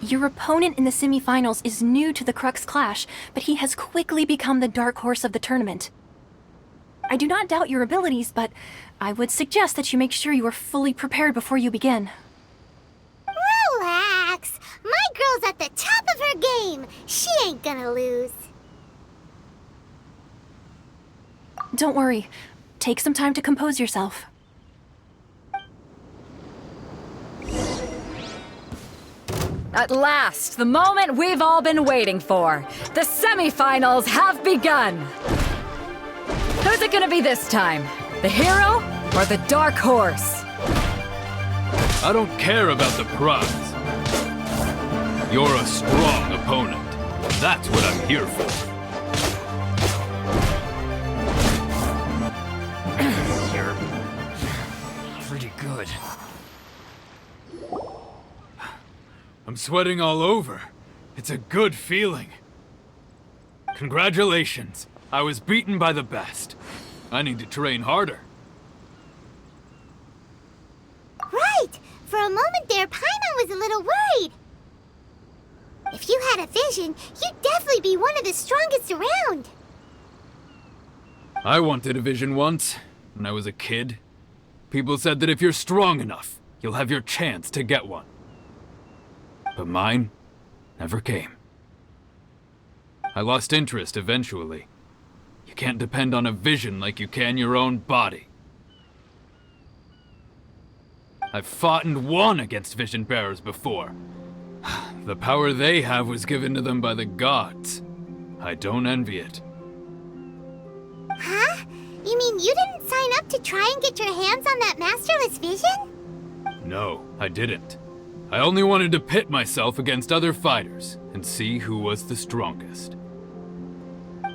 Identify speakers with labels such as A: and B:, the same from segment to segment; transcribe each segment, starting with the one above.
A: Your opponent in the semifinals is new to the Crux Clash, but he has quickly become the dark horse of the tournament. I do not doubt your abilities, but I would suggest that you make sure you are fully prepared before you begin.
B: Relax! My girl's at the top of her game! She ain't gonna lose.
A: Don't worry. Take some time to compose yourself.
C: At last, the moment we've all been waiting for. The semifinals have begun. Who's it gonna be this time? The hero or the dark horse?
D: I don't care about the prize. You're a strong opponent. That's what I'm here for.
E: You're pretty good.
D: I'm sweating all over. It's a good feeling. Congratulations. I was beaten by the best. I need to train harder.
B: Right! For a moment there, Paimon was a little worried. If you had a vision, you'd definitely be one of the strongest around.
D: I wanted a vision once, when I was a kid. People said that if you're strong enough, you'll have your chance to get one. But mine never came. I lost interest eventually. You can't depend on a vision like you can your own body. I've fought and won against vision bearers before. The power they have was given to them by the gods. I don't envy it.
B: Huh? You mean you didn't sign up to try and get your hands on that masterless vision?
D: No, I didn't. I only wanted to pit myself against other fighters and see who was the strongest.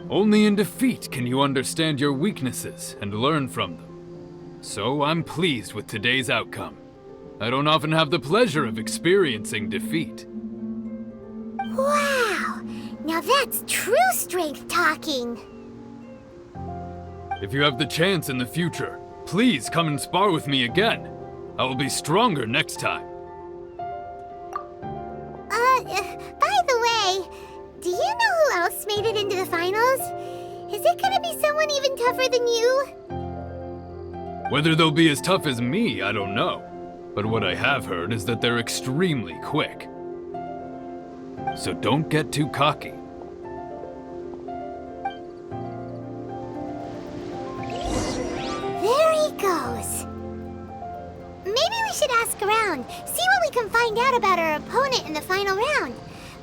D: Only in defeat can you understand your weaknesses and learn from them. So I'm pleased with today's outcome. I don't often have the pleasure of experiencing defeat.
B: Wow! Now that's true strength talking.
D: If you have the chance in the future, please come and spar with me again. I will be stronger next time.
B: By the way, do you know who else made it into the finals? Is it gonna be someone even tougher than you?
D: Whether they'll be as tough as me, I don't know. But what I have heard is that they're extremely quick. So don't get too cocky.
B: There he goes. Maybe we should ask around, see what we can find out about our opponent in the final round.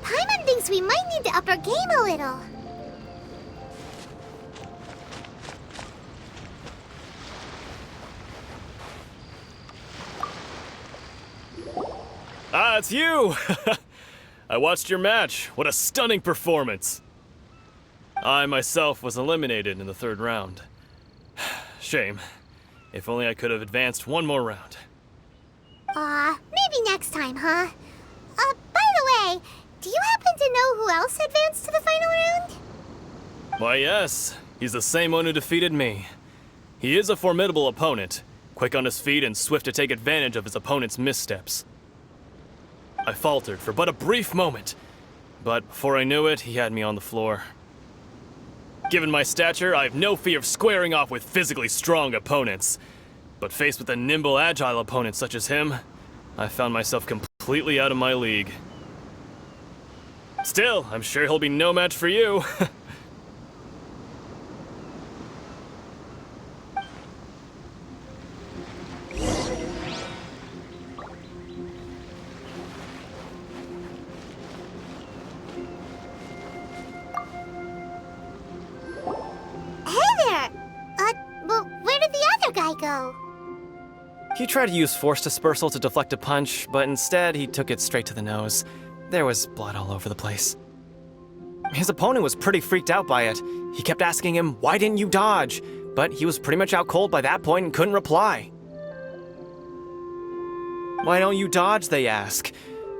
B: Paimon thinks we might need to up our game a little.
E: Ah, it's you! I watched your match. What a stunning performance. I myself was eliminated in the third round. Shame. If only I could have advanced one more round.
B: Maybe next time, huh? By the way, do you happen to know who else advanced to the final round?
E: Why, yes. He's the same one who defeated me. He is a formidable opponent, quick on his feet and swift to take advantage of his opponent's missteps. I faltered for but a brief moment, but before I knew it, he had me on the floor. Given my stature, I have no fear of squaring off with physically strong opponents. But faced with a nimble, agile opponent such as him, I found myself completely out of my league. Still, I'm sure he'll be no match for you.
B: Go.
E: He tried to use force dispersal to deflect a punch, but instead he took it straight to the nose. There was blood all over the place. His opponent was pretty freaked out by it. He kept asking him, "Why didn't you dodge?" But he was pretty much out cold by that point and couldn't reply. "Why don't you dodge?" they ask.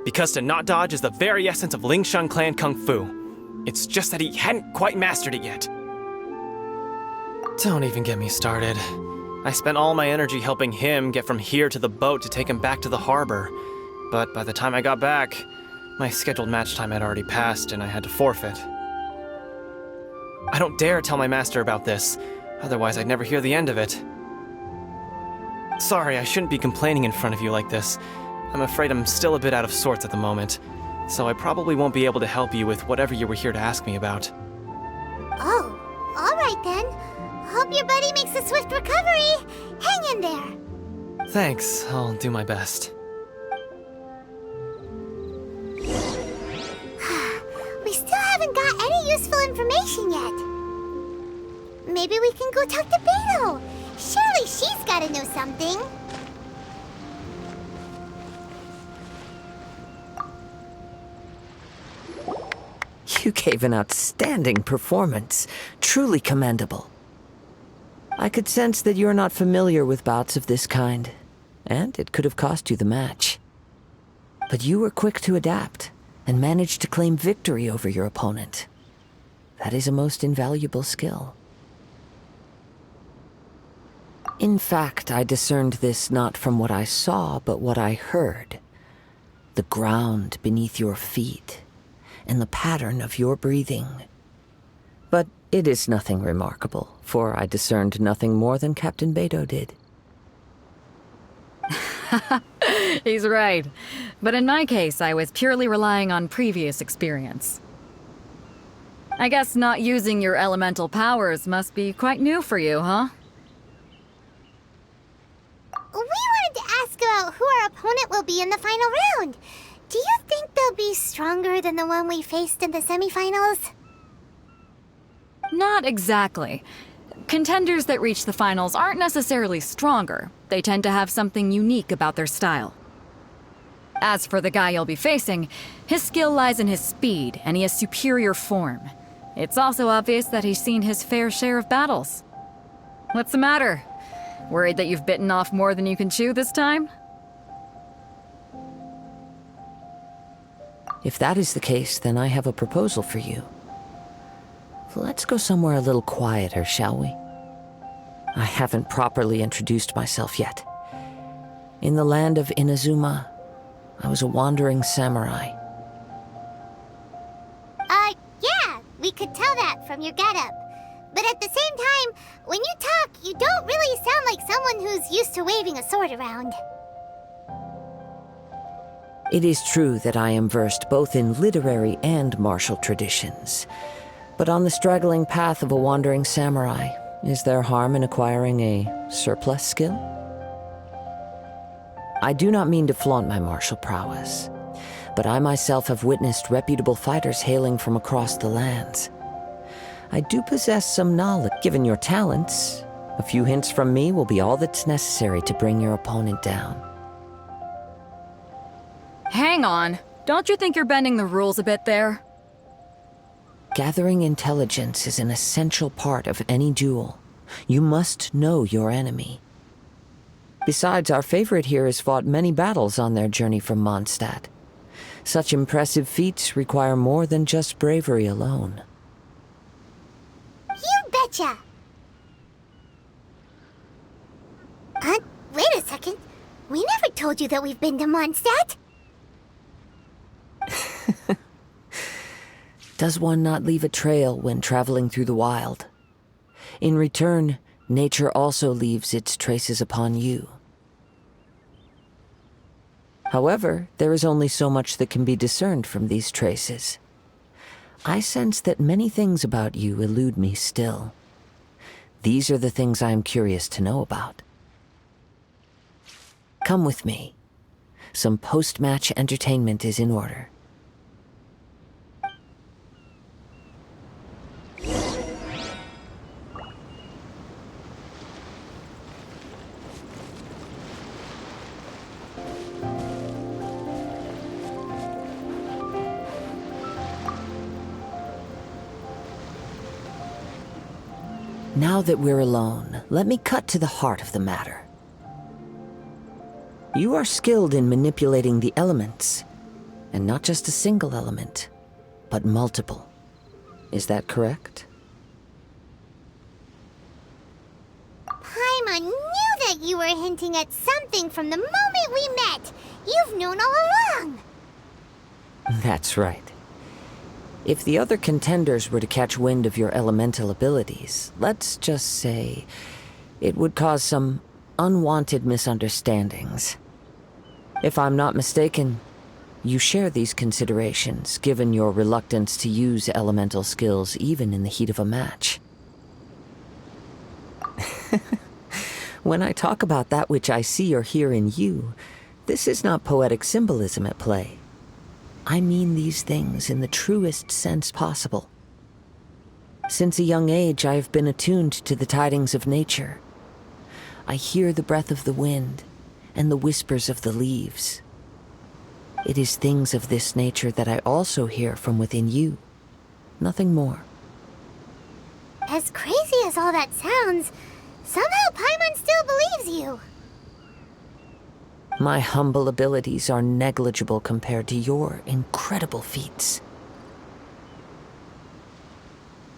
E: Because to not dodge is the very essence of Lingshun clan kung fu. It's just that he hadn't quite mastered it yet. Don't even get me started. I spent all my energy helping him get from here to the boat to take him back to the harbor. But by the time I got back, My scheduled match time had already passed, and I had to forfeit. I don't dare tell my master about this, otherwise I'd never hear the end of it. Sorry, I shouldn't be complaining in front of you like this. I'm afraid I'm still a bit out of sorts at the moment, so I probably won't be able to help you with whatever you were here to ask me about.
B: Oh, alright then. Hope your buddy makes a swift recovery. Hang in there.
E: Thanks, I'll do my best.
B: We still haven't got any useful information yet. Maybe we can go talk to Beto. Surely she's gotta know something.
F: You gave an outstanding performance. Truly commendable. I could sense that you're not familiar with bouts of this kind, and it could have cost you the match. But you were quick to adapt, and managed to claim victory over your opponent. That is a most invaluable skill. In fact, I discerned this not from what I saw, but what I heard. The ground beneath your feet, and the pattern of your breathing. But it is nothing remarkable, for I discerned nothing more than Captain Beto did.
C: He's right. But in my case, I was purely relying on previous experience. I guess not using your elemental powers must be quite new for you, huh?
B: We wanted to ask about who our opponent will be in the final round. Do you think they'll be stronger than the one we faced in the semifinals?
C: Not exactly. Contenders that reach the finals aren't necessarily stronger. They tend to have something unique about their style. As for the guy you'll be facing, his skill lies in his speed, and he has superior form. It's also obvious that he's seen his fair share of battles. What's the matter? Worried that you've bitten off more than you can chew this time?
F: If that is the case, then I have a proposal for you. Let's go somewhere a little quieter, shall we? I haven't properly introduced myself yet. In the land of Inazuma, I was a wandering samurai.
B: Yeah, we could tell that from your getup. But at the same time, when you talk, you don't really sound like someone who's used to waving a sword around.
F: It is true that I am versed both in literary and martial traditions. But on the straggling path of a wandering samurai, is there harm in acquiring a surplus skill? I do not mean to flaunt my martial prowess, but I myself have witnessed reputable fighters hailing from across the lands. I do possess some knowledge. Given your talents, a few hints from me will be all that's necessary to bring your opponent down.
C: Hang on. Don't you think you're bending the rules a bit there?
F: Gathering intelligence is an essential part of any duel. You must know your enemy. Besides, our favorite here has fought many battles on their journey from Mondstadt. Such impressive feats require more than just bravery alone.
B: You betcha! Wait a second. We never told you that we've been to Mondstadt.
F: Does one not leave a trail when traveling through the wild? In return, nature also leaves its traces upon you. However, there is only so much that can be discerned from these traces. I sense that many things about you elude me still. These are the things I am curious to know about. Come with me. Some post-match entertainment is in order. Now that we're alone, let me cut to the heart of the matter. You are skilled in manipulating the elements, and not just a single element, but multiple. Is that correct?
B: Paimon knew that you were hinting at something from the moment we met. You've known all along.
F: That's right. If the other contenders were to catch wind of your elemental abilities, let's just say it would cause some unwanted misunderstandings. If I'm not mistaken, you share these considerations, given your reluctance to use elemental skills even in the heat of a match. When I talk about that which I see or hear in you, this is not poetic symbolism at play. I mean these things in the truest sense possible. Since a young age, I have been attuned to the tidings of nature. I hear the breath of the wind and the whispers of the leaves. It is things of this nature that I also hear from within you. Nothing more.
B: As crazy as all that sounds, somehow Paimon still believes you.
F: My humble abilities are negligible compared to your incredible feats.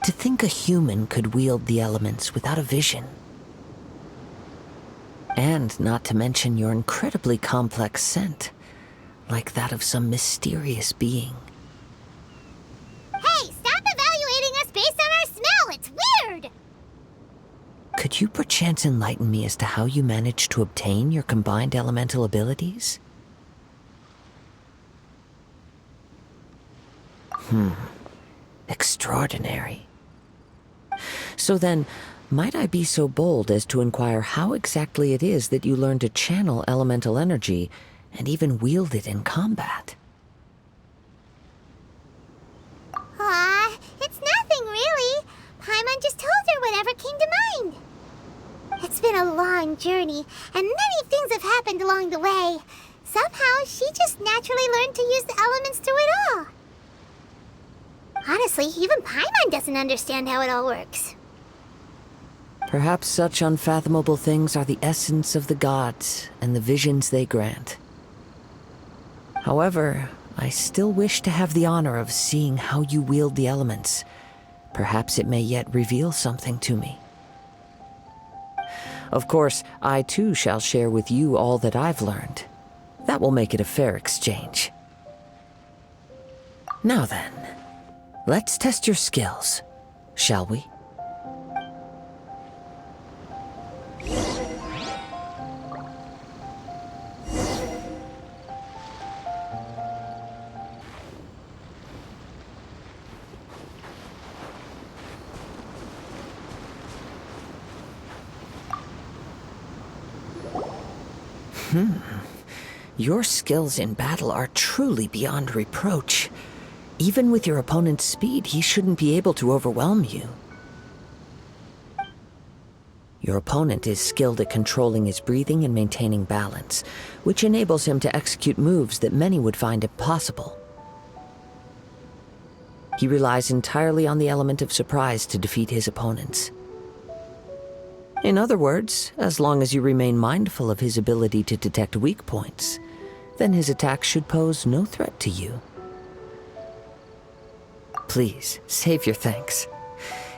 F: To think a human could wield the elements without a vision. And not to mention your incredibly complex scent, like that of some mysterious being.
B: Hey, stop evaluating us based on our smell! It's weird!
F: Could you perchance enlighten me as to how you managed to obtain your combined elemental abilities? Extraordinary. So then, might I be so bold as to inquire how exactly it is that you learned to channel elemental energy and even wield it in combat?
B: It's nothing really. Paimon just told her whatever came to mind. It's been a long journey, and many things have happened along the way. Somehow, she just naturally learned to use the elements through it all. Honestly, even Paimon doesn't understand how it all works.
F: Perhaps such unfathomable things are the essence of the gods and the visions they grant. However, I still wish to have the honor of seeing how you wield the elements. Perhaps it may yet reveal something to me. Of course, I too shall share with you all that I've learned. That will make it a fair exchange. Now then, let's test your skills, shall we? Your skills in battle are truly beyond reproach. Even with your opponent's speed, he shouldn't be able to overwhelm you. Your opponent is skilled at controlling his breathing and maintaining balance, which enables him to execute moves that many would find impossible. He relies entirely on the element of surprise to defeat his opponents. In other words, as long as you remain mindful of his ability to detect weak points, then his attack should pose no threat to you. Please, save your thanks.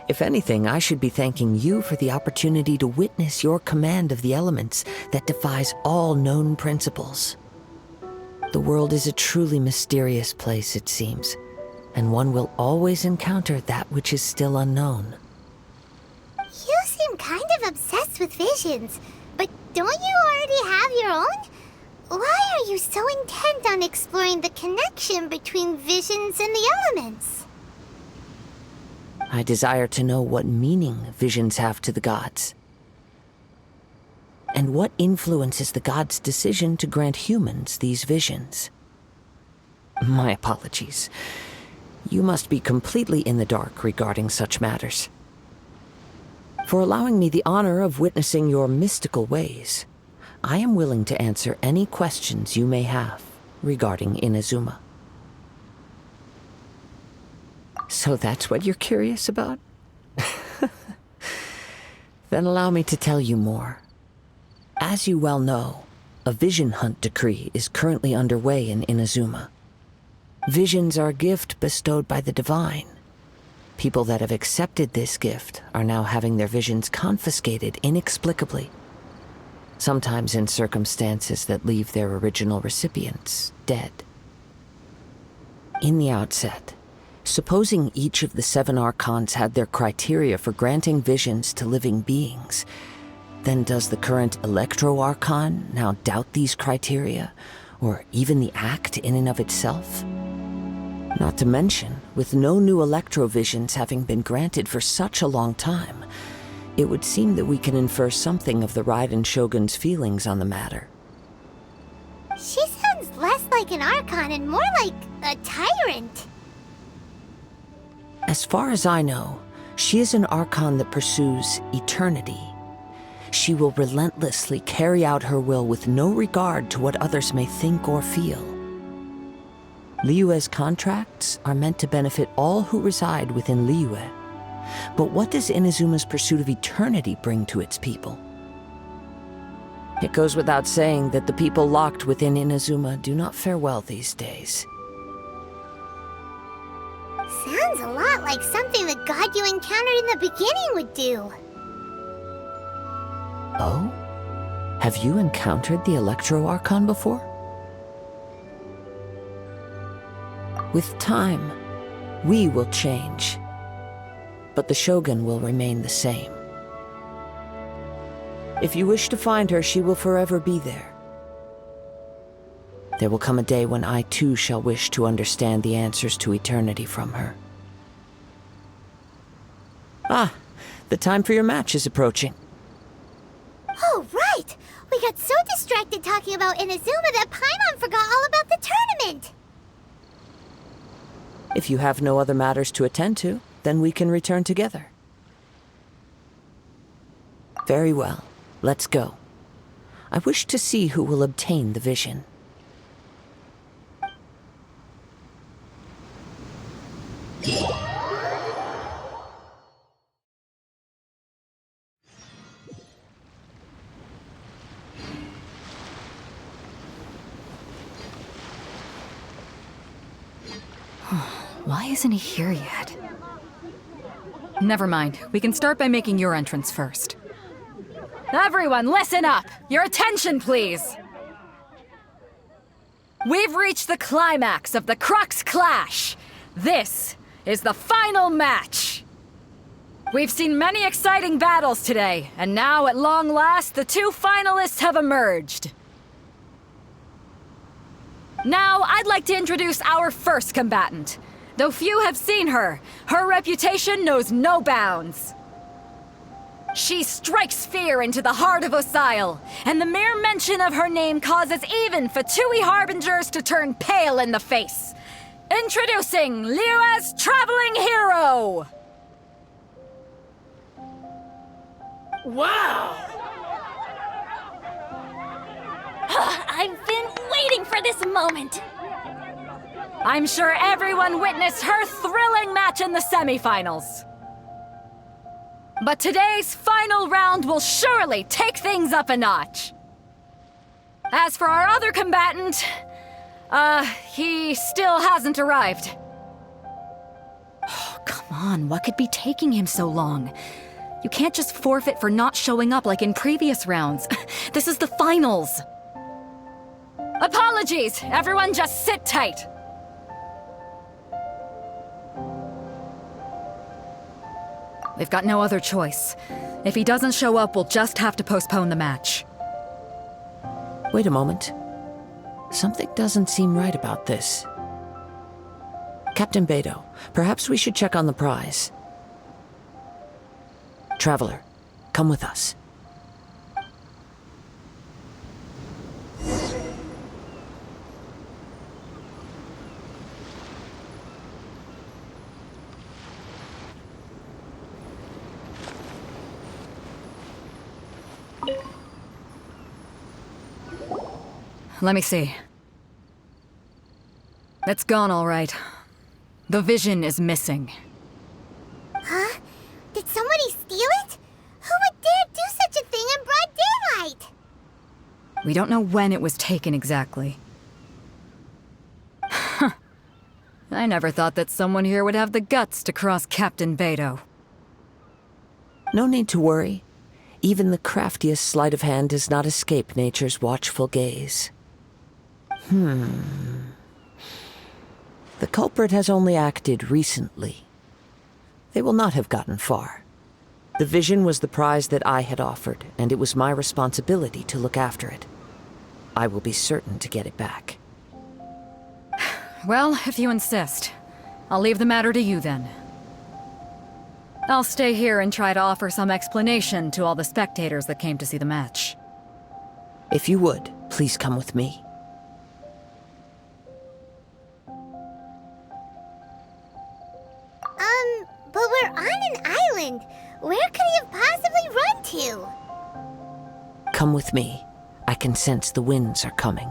F: If anything, I should be thanking you for the opportunity to witness your command of the elements that defies all known principles. The world is a truly mysterious place, it seems, and one will always encounter that which is still unknown.
B: You seem kind of obsessed with visions, but don't you already have your own? Why are you so intent on exploring the connection between visions and the elements?
F: I desire to know what meaning visions have to the gods, and what influences the gods' decision to grant humans these visions. My apologies. You must be completely in the dark regarding such matters. For allowing me the honor of witnessing your mystical ways, I am willing to answer any questions you may have regarding Inazuma. So that's what you're curious about? Then allow me to tell you more. As you well know, a vision hunt decree is currently underway in Inazuma. Visions are a gift bestowed by the divine. People that have accepted this gift are now having their visions confiscated inexplicably, sometimes in circumstances that leave their original recipients dead. In the outset, supposing each of the 7 Archons had their criteria for granting visions to living beings, then does the current Electro Archon now doubt these criteria, or even the act in and of itself? Not to mention, with no new Electro visions having been granted for such a long time, it would seem that we can infer something of the Raiden Shogun's feelings on the matter.
B: She sounds less like an Archon and more like a tyrant.
F: As far as I know, she is an Archon that pursues eternity. She will relentlessly carry out her will with no regard to what others may think or feel. Liyue's contracts are meant to benefit all who reside within Liyue. But what does Inazuma's pursuit of eternity bring to its people? It goes without saying that the people locked within Inazuma do not fare well these days.
B: Sounds a lot like something the god you encountered in the beginning would do.
F: Oh? Have you encountered the Electro Archon before? With time, we will change. But the Shogun will remain the same. If you wish to find her, she will forever be there. There will come a day when I too shall wish to understand the answers to eternity from her. Ah, the time for your match is approaching.
B: Oh, right! We got so distracted talking about Inazuma that Paimon forgot all about the tournament!
F: If you have no other matters to attend to, then we can return together. Very well. Let's go. I wish to see who will obtain the vision.
C: Why isn't he here yet? Never mind. We can start by making your entrance first. Everyone, listen up! Your attention, please! We've reached the climax of the Crux Clash! This is the final match! We've seen many exciting battles today, and now, at long last, the 2 finalists have emerged. Now, I'd like to introduce our first combatant. Though few have seen her, her reputation knows no bounds. She strikes fear into the heart of Osile, and the mere mention of her name causes even Fatui Harbingers to turn pale in the face. Introducing Liyue's traveling hero!
E: Wow!
A: I've been waiting for this moment.
C: I'm sure everyone witnessed her thrilling match in the semifinals. But today's final round will surely take things up a notch. As for our other combatant, he still hasn't arrived. Oh, come on, what could be taking him so long? You can't just forfeit for not showing up like in previous rounds. This is the finals. Apologies, everyone just sit tight. We've got no other choice. If he doesn't show up, we'll just have to postpone the match.
F: Wait a moment. Something doesn't seem right about this. Captain Beidou, perhaps we should check on the prize. Traveler, come with us.
C: Let me see. It's gone all right. The vision is missing.
B: Huh? Did somebody steal it? Who would dare do such a thing in broad daylight?
C: We don't know when it was taken exactly. I never thought that someone here would have the guts to cross Captain Beidou.
F: No need to worry. Even the craftiest sleight of hand does not escape nature's watchful gaze. The culprit has only acted recently. They will not have gotten far. The vision was the prize that I had offered, and it was my responsibility to look after it. I will be certain to get it back.
C: Well, if you insist. I'll leave the matter to you then. I'll stay here and try to offer some explanation to all the spectators that came to see the match.
F: If you would, please come with me.
B: But we're on an island. Where could he have possibly run to?
F: Come with me. I can sense the winds are coming.